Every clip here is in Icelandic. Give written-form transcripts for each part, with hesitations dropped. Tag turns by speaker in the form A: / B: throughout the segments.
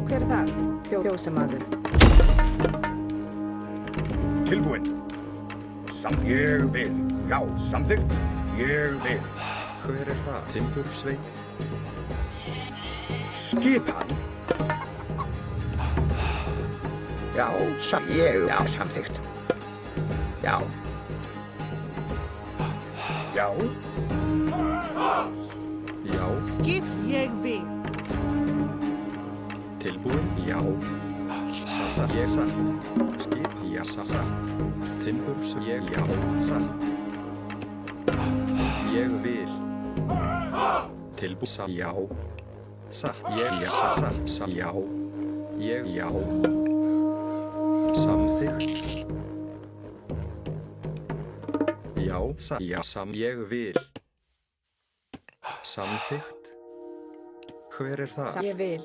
A: Hver það? Fjósamaður.
B: Tilbúinn. Ég vil. Já, samþykkt. Ég vil.
C: Hver það? Timbursveit.
B: Skipan. Já, já, samþykkt. Já. Já.
C: Já.
D: Skips ég vil.
C: Tilbúinn. Já. Satt. Ég satt. Skip. Já, satt. Timbursveit. Já, satt. Ég vil. Tilbúinn. Já. Satt. Ég satt. Já. Ég já. Samþykkt. Já, ég vil. Samþykkt. Hver það?
A: Ég vil.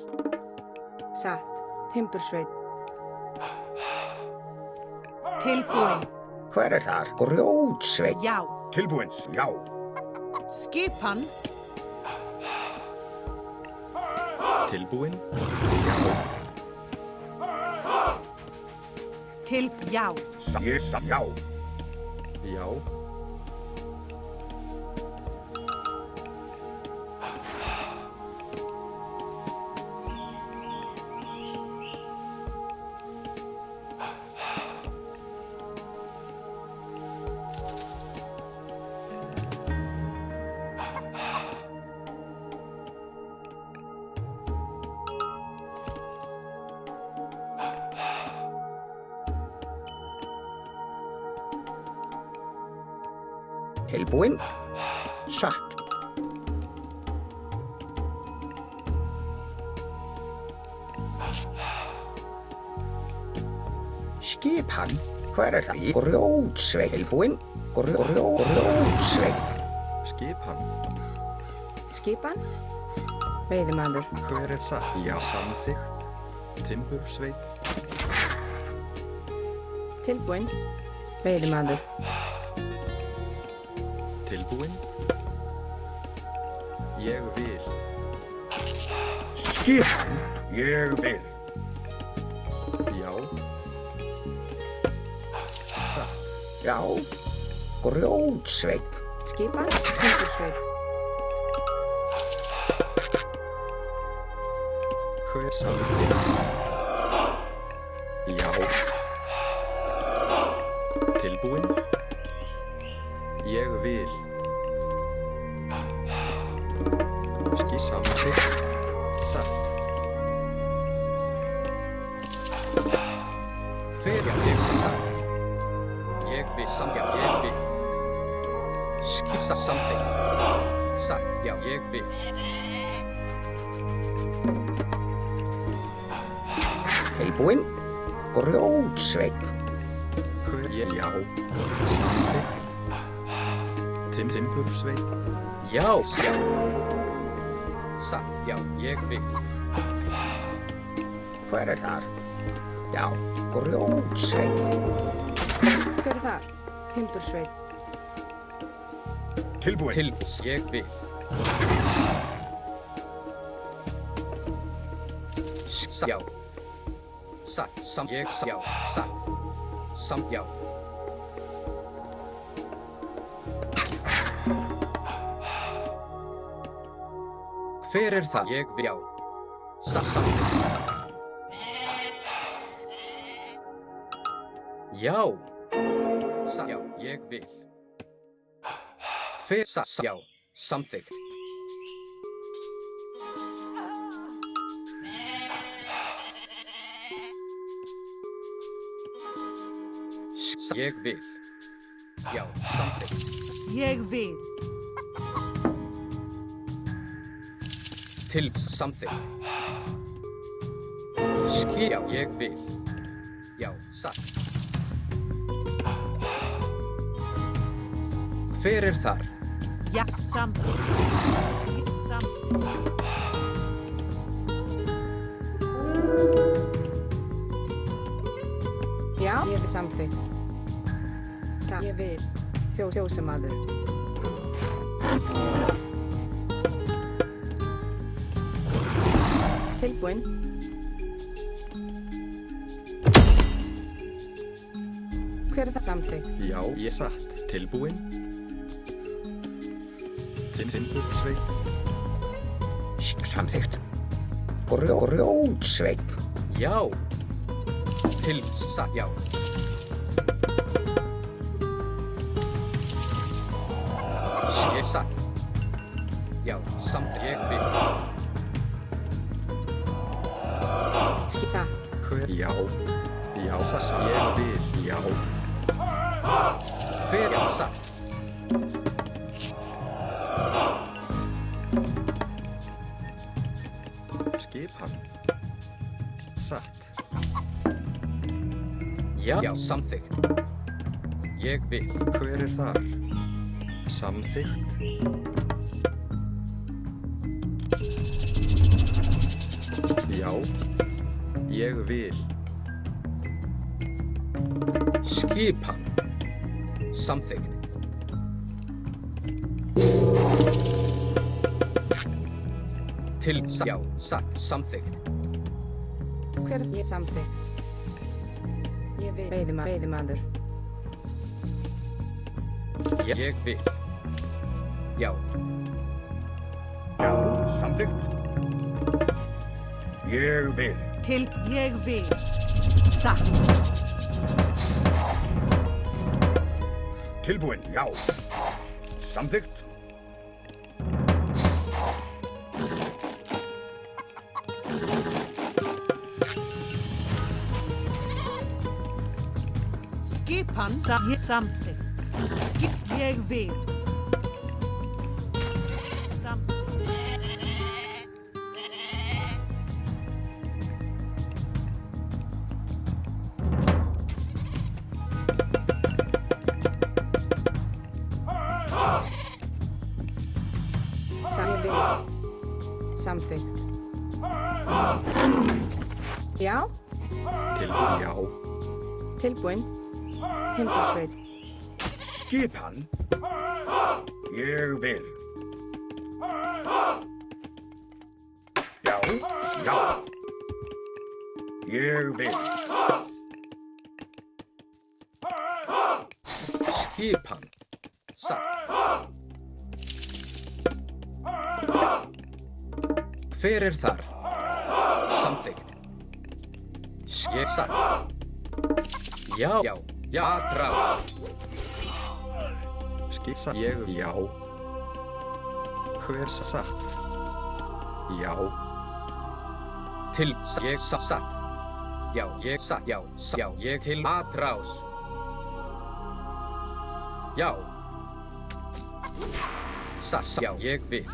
A: Satt. Timbursveit.
D: Tilbúinn.
B: Hver þar? Grjótsveit.
D: Já.
B: Tilbúinn. Já.
D: Skipan.
C: Tilbúinn. Já.
D: Já.
B: Já.
C: Já.
B: Tilbúinn. Satt. Skipan. Hver það? Grjótsveit. Tilbúinn. Grjótsveit.
C: Skipan.
A: Skipan. Veiðimaður.
C: Hver það? Já, samþykkt. Timbursveit.
A: Tilbúinn. Veiðimaður.
C: Tilbúinn. Ég vil.
B: Skipan. Ég vil.
C: Já. Satt.
B: Já. Grjótsveit.
A: Skipan. Timbursveit.
C: Hver samþykkt? Já. Tilbúinn. Ég vil. Samþykkt. Satt.
E: Hver ég satt. Ég vil ég vil. Skissa samþykkt. Satt, já, ég vil.
B: Tilbúinn. Grjótsveit.
C: Hver ég já. Samþykkt. Timbursveit.
E: Já, já. Satt, já, ég vil.
B: Hver þar? Já, grjótsveit.
A: Hver það? Timbursveit.
B: Tilbúinn.
E: Ég vil. Já. Satt, ég, já, satt. Já. Hver það? Ég vil. Já. Satt. Já. Satt. Já, ég vil. Hver satt? Já. Samþykkt. Ég vil. Já, samþykkt.
D: Ég vil.
E: Samþykkt. Já, ég vil. Já, satt. Hver þar?
D: Já, samþykkt. Samþykkt.
A: Já, ég vil samþykkt. Ég vil. Fjósamaður. Tilbúinn. Hver er það? Samþykkt.
C: Já, ég satt. Tilbúin. Timbursveit.
B: Samþykkt. Grjótsveinn.
E: Já. Já. Ég satt. Já, samþykkt. Ég vil.
A: Satt.
C: Hver? Já. Já, sassa. Ég vil. Já.
E: Hver? Já, satt.
C: Skipan. Satt.
E: Já, samþykkt. Ég vil.
C: Hver er þar? Samþykkt. Já. Ég vil.
E: Skipan. Samþykkt. Já, satt. Samþykkt.
A: Hver er ég? Samþykkt. Ég vil. Veiðimaður.
E: Ég vil. Já.
B: Já, samþykkt. Ég vil.
D: Ég vil. Satt.
B: Tilbúin, já. Samþykkt.
D: Skipan. Samþykkt. Ég vil. Samþykkt.
A: Ég vil. Samþykkt. Já.
C: Tilbúin. Já.
A: Tilbúin. Timbursveit.
B: Skipan. Ég vil. Já, já. Ég vil.
E: Skipan. Satt. Hver er þar? Samþykkt. Ég satt. Já. Já, atrás.
C: Skissa. Ég. Já. Hver satt? Já.
E: Ég satt. Já, ég satt. Já, ég til atrás. Já. Satt. Já, ég vil.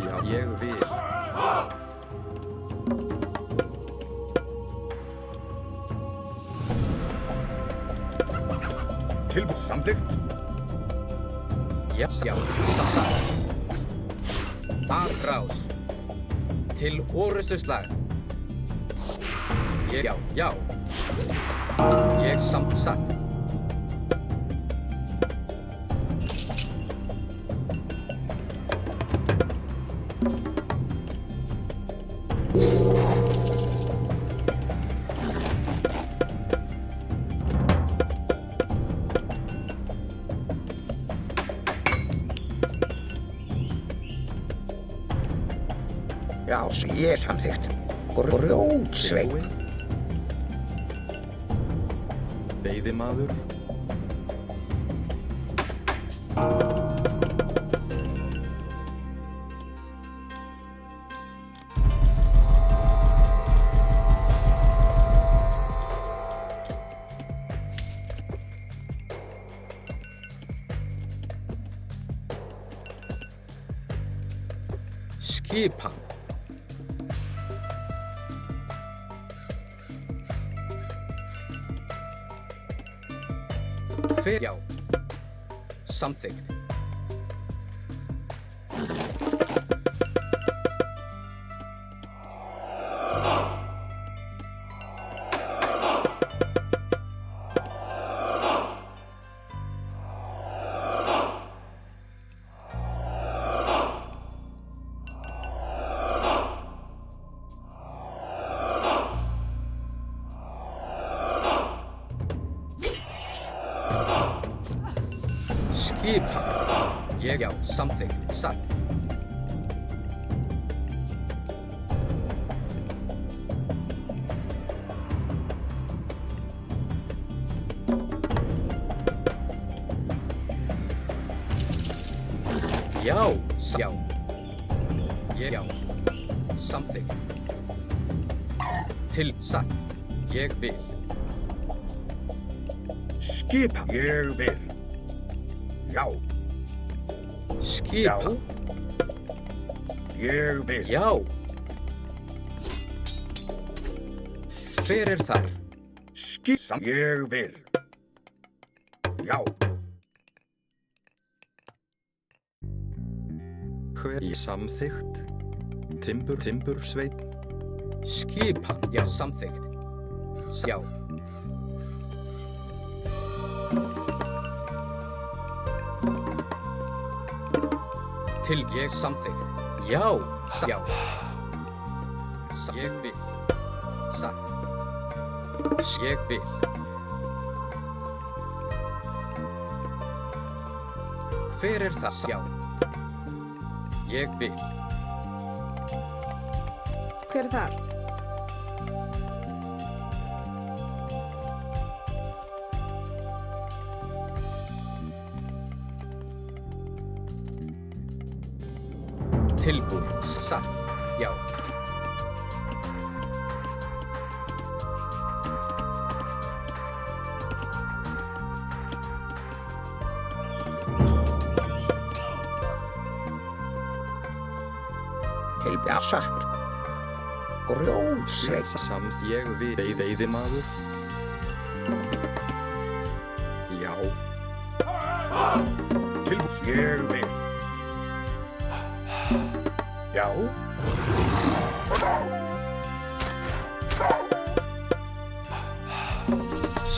C: Já, ég vil.
B: Tilbúin, samþykkt.
E: Já, satt. Atrás. Til orustuslag. Já. Ég satt.
B: Já, ég samþykkt. Grjótsveinn.
C: Tilbúin. Veiðimaður.
E: Skipan. Hver? Já. Samþykkt. Skipan. Já, samþykkt. Satt. Já, já. Já, samþykkt. Til, satt. Ég vil.
B: Skipan. Ég vil. Já.
E: Skipan.
B: Ég vil.
E: Já. Hver þar?
B: Skipan. Ég vil. Já.
C: Hver í samþykkt? Timbursveinn.
E: Skipan. Já, samþykkt. Já. Til ég samþykkt. Já, já. Ég vil. Satt. Ég vil. Hver það? Já. Ég vil.
A: Hver er þar?
E: Tilbúin. Satt. Já.
B: Heilbja satt. Grjótsveit.
C: Samt ég vil. Veiðimaður. Já.
B: Tilbúin. Ég vil. Já.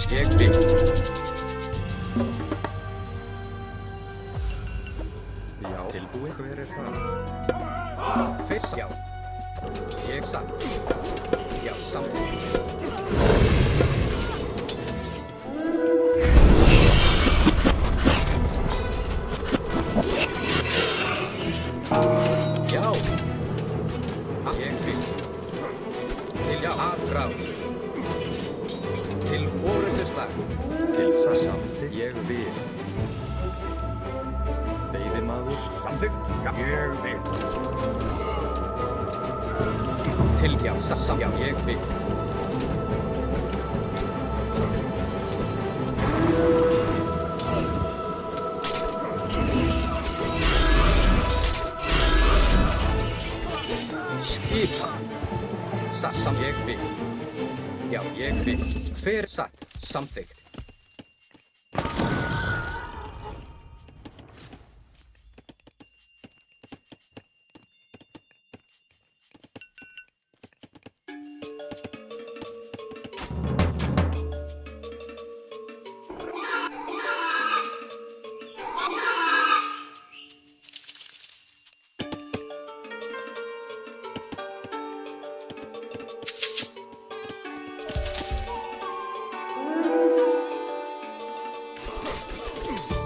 E: Ég vil.
C: Já. Tilbúin. Hver það?
E: Fyrst. Já. Ég satt. Já, samþykkt. Já. Ég vil. Til já, aðráð. Til forystuslag.
C: Til samþykkt. Ég vil. Veiðimaður.
B: Samþykkt. Já. Ég vil.
E: Til já, já, ég vil. Skipan. Satt, ég vil. Já, ég vil. Hver satt, samþykkt.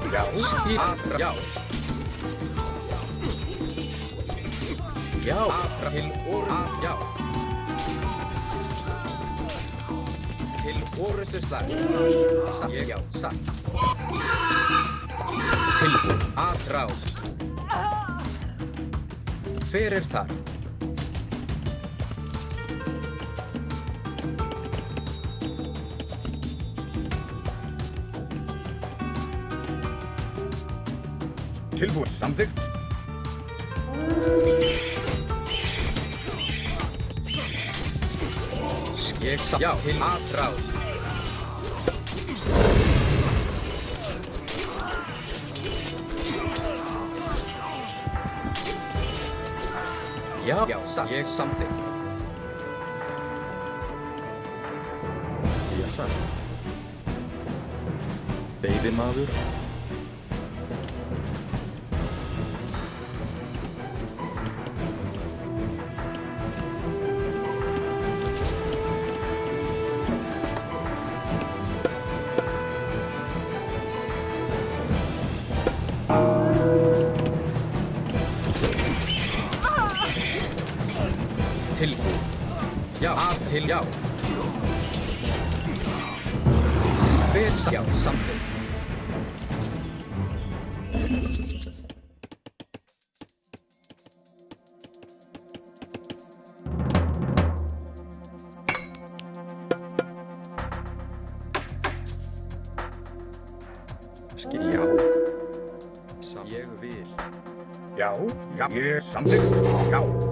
E: Já. Já. Já. Til já. Til forystuslag. Satt. Ég, já, satt. Tilbúin. Aðráð. Hver þar?
B: Tilbúin. Samþykkt.
E: Ég satt. Já. Til aðráð. Já. Já, satt. Ég samþykkt.
C: Ég satt. Veiðimaður.
E: til já. Hver já, samþykkt.
C: Já. Ég vil.
B: Já, já, ég samþykkt. Já.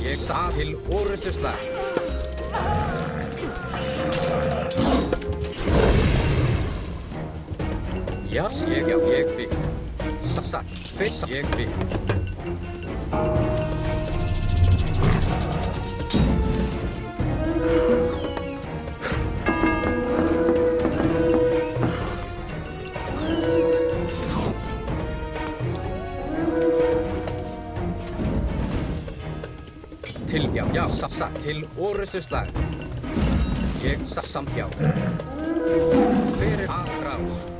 E: Ég það til orrustuslag. Já, ég vil. Satt, fyrst ég vil. Til já, satt til orrustuslag. Ég samt já. Hver aðrás?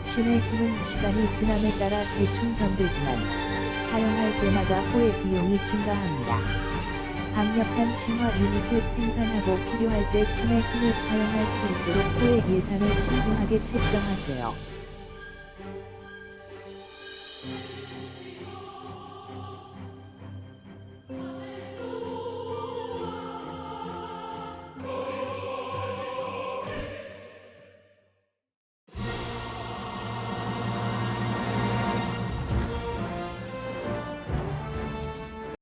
F: 신의 힘은 시간이 지남에 따라 재충전되지만 사용할 때마다 호의 비용이 증가합니다. 강력한 신화 유닛을 생산하고 필요할 때 신의 힘을 사용할 수 있도록 호의 예산을 신중하게 책정하세요.